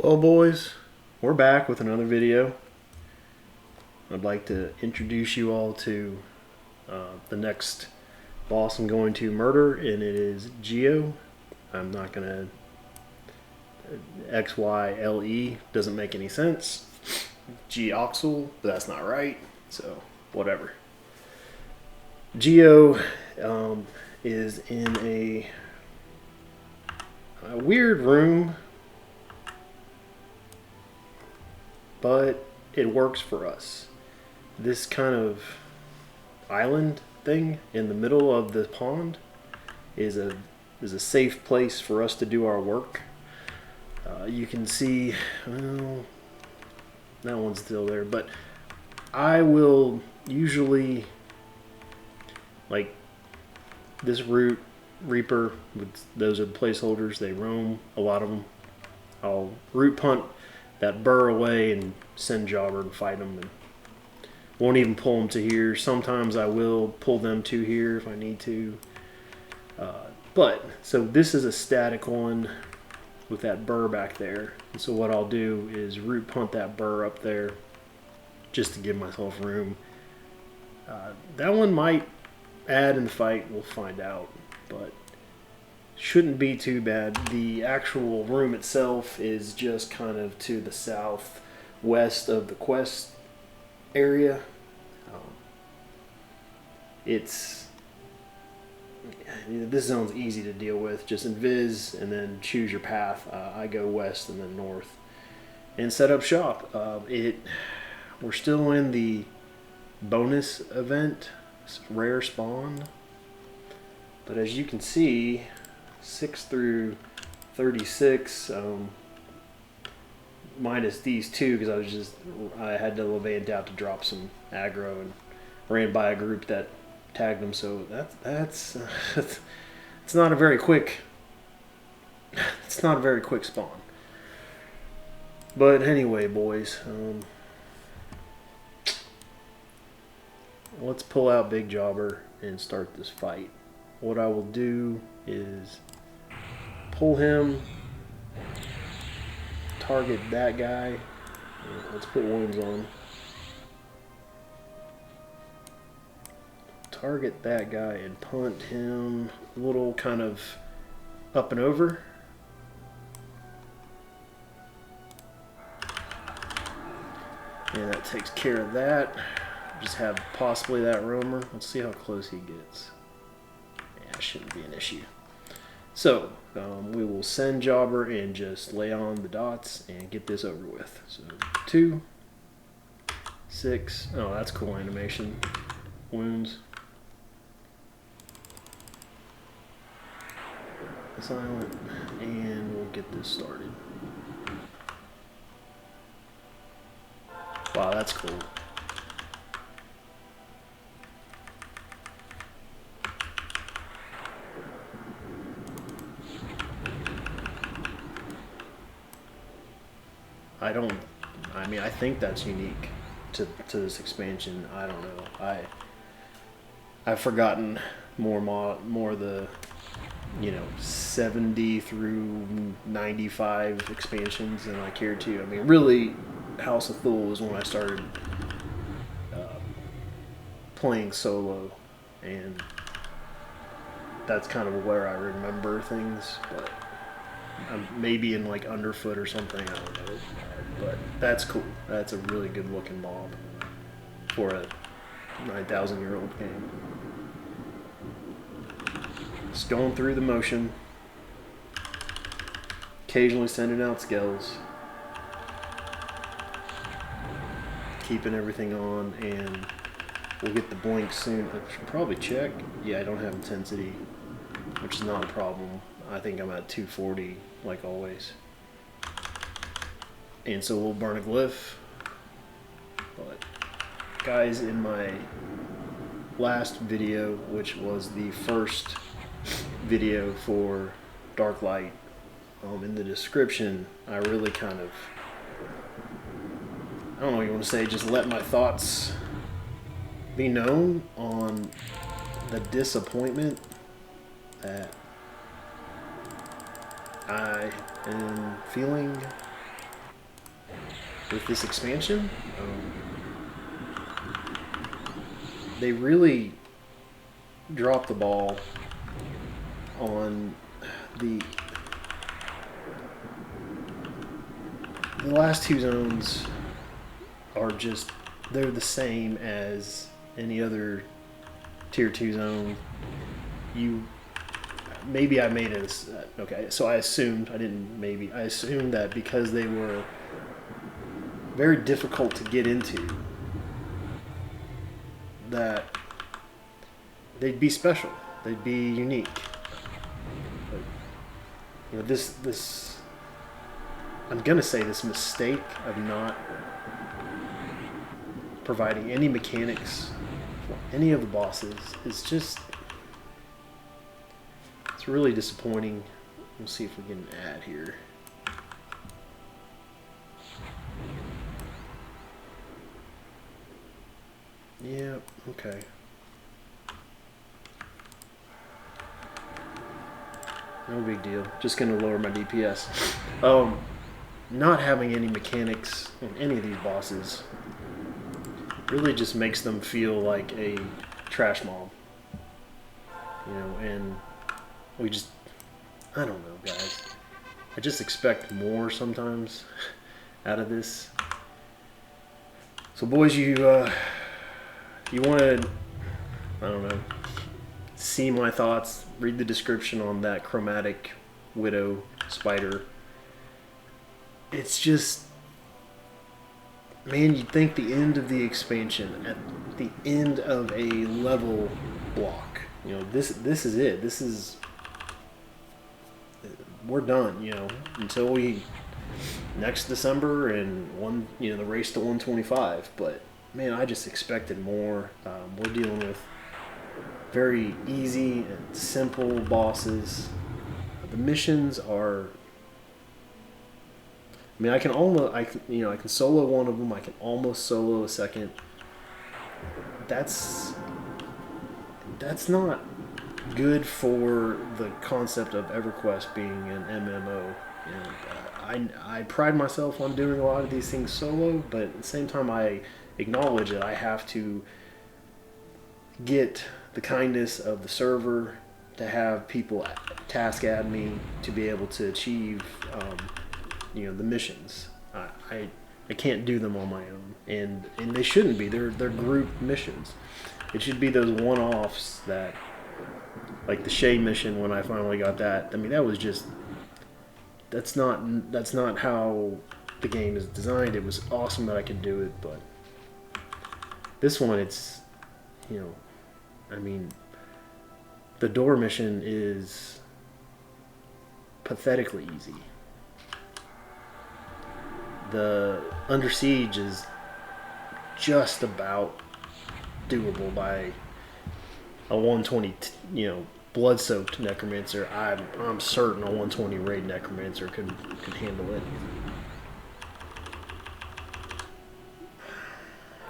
Well, boys, we're back with another video. I'd like to introduce you all to the next boss I'm going to murder, and it is Geo. I'm not going to... X-Y-L-E doesn't make any sense. Geoxyle, but that's not right, so whatever. Geo is in a weird room, but it works for us. This kind of island thing in the middle of the pond is a safe place for us to do our work. You can see, well, that one's still there, but I will usually, like this Reaper, those are the placeholders, they roam, a lot of them. I'll root punt that burr away and send Jobber and fight them, and won't even pull them to here. Sometimes I will pull them to here if I need to. So this is a static one with that burr back there. And so what I'll do is root punt that burr up there just to give myself room. That one might add in the fight, we'll find out, but shouldn't be too bad. The actual room itself is just kind of to the southwest of the quest area. This zone's easy to deal with. Just invis and then choose your path. I go west and then north and set up shop. We're still in the bonus event, rare spawn, but as you can see, 6 through 36, minus these two because I had to Levant out to drop some aggro and ran by a group that tagged them, so that's it's not a very quick spawn. But anyway, boys, let's pull out Big Jobber and start this fight. What I will do is pull him, target that guy. Let's put wounds on. Target that guy and punt him a little kind of up and over. And that takes care of that. Just have possibly that roamer. Let's see how close he gets. Yeah, shouldn't be an issue. So we will send Jobber and just lay on the dots and get this over with. So 2, 6. Oh, that's cool animation. Wounds. Silent, and we'll get this started. Wow, that's cool. I think that's unique to this expansion. I don't know. I've forgotten more the 70 through 95 expansions than I care to. I mean, really, House of Thule was when I started playing solo, and that's kind of where I remember things, but maybe in like Underfoot or something, I don't know. But that's cool. That's a really good looking mob for a 9,000-year-old game. Just going through the motion, occasionally sending out skells, keeping everything on, and we'll get the blink soon. I should probably check. Yeah, I don't have intensity, which is not a problem. I think I'm at 240 like always. And so we'll burn a glyph. But guys, in my last video, which was the first video for Darklight, in the description I really kind of, I don't know what you want to say, just let my thoughts be known on the disappointment that I am feeling with this expansion. They really dropped the ball on the last two zones are just, they're the same as any other tier 2 zone. Maybe I made it okay, so I assumed, I assumed that because they were very difficult to get into, that they'd be special, they'd be unique. But, you know, this I'm gonna say this mistake of not providing any mechanics for any of the bosses is just, it's really disappointing. We'll see if we get an ad here. Yeah, okay. No big deal. Just gonna lower my DPS. Not having any mechanics in any of these bosses really just makes them feel like a trash mob. You know, and we just, I don't know, guys. I just expect more sometimes out of this. So boys, you want to, I don't know, see my thoughts, read the description on that chromatic widow spider. It's just, man, you'd think the end of the expansion, at the end of a level block, you know, this is it. This is, we're done, you know, until we, next December and the race to 125. But man, I just expected more. We're dealing with very easy and simple bosses. The missions are, I mean, I can solo one of them. I can almost solo a second. That's not good for the concept of EverQuest being an MMO. And I pride myself on doing a lot of these things solo, but at the same time, I acknowledge that I have to get the kindness of the server to have people task add me to be able to achieve the missions. I can't do them on my own, and they shouldn't be. They're group missions. It should be those one-offs that, like the Shay mission when I finally got that. I mean, that was just, that's not how the game is designed. It was awesome that I could do it, but this one, it's, I mean, the door mission is pathetically easy. The Under Siege is just about doable by a 120, blood-soaked Necromancer. I'm certain a 120 raid Necromancer could handle it.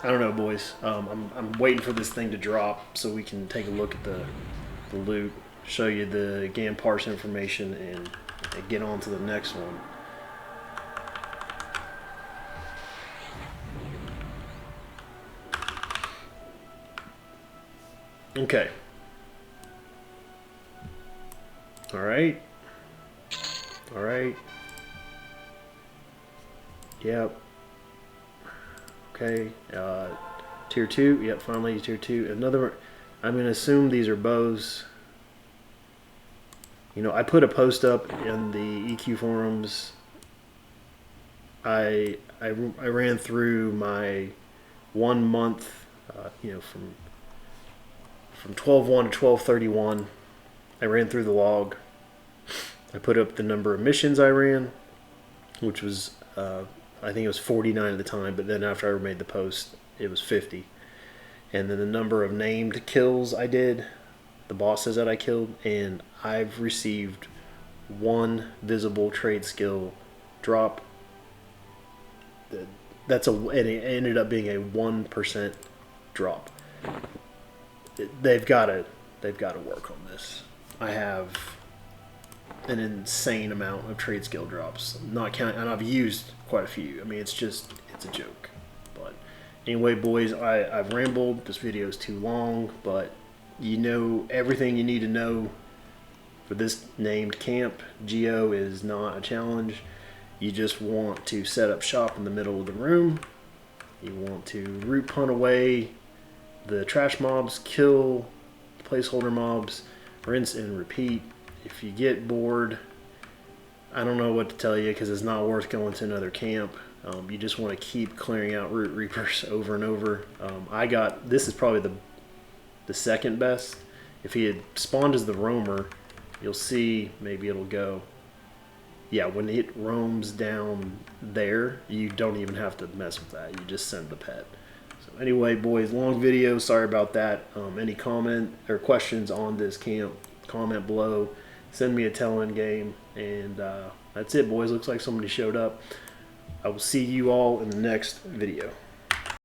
I don't know, boys. I'm waiting for this thing to drop so we can take a look at the loot, show you the GAN parse information, and get on to the next one. Okay. Alright. Yep. Okay. Tier 2. Yep, finally tier 2. Another, I'm going to assume these are bows. I put a post up in the EQ forums. I ran through my 1 month, from 12/1 to 12/31. I ran through the log. I put up the number of missions I ran, which was, I think it was 49 at the time, but then after I made the post, it was 50. And then the number of named kills I did, the bosses that I killed, and I've received 1 visible trade skill drop. And it ended up being a 1% drop. They've got to work on this. I have an insane amount of trade skill drops, not counting, and I've used quite a few. I mean, it's it's a joke. But anyway, boys, I've rambled. This video is too long, but you know everything you need to know for this named camp. Geo is not a challenge. You just want to set up shop in the middle of the room. You want to root punt away the trash mobs, kill placeholder mobs, rinse and repeat. If you get bored, I don't know what to tell you because it's not worth going to another camp. You just want to keep clearing out root reapers over and over. This is probably the second best. If he had spawned as the roamer, you'll see, maybe it'll go. Yeah, when it roams down there, you don't even have to mess with that. You just send the pet. So anyway, boys, long video. Sorry about that. Any comment or questions on this camp, comment below. Send me a tell-in game. And that's it, boys. Looks like somebody showed up. I will see you all in the next video.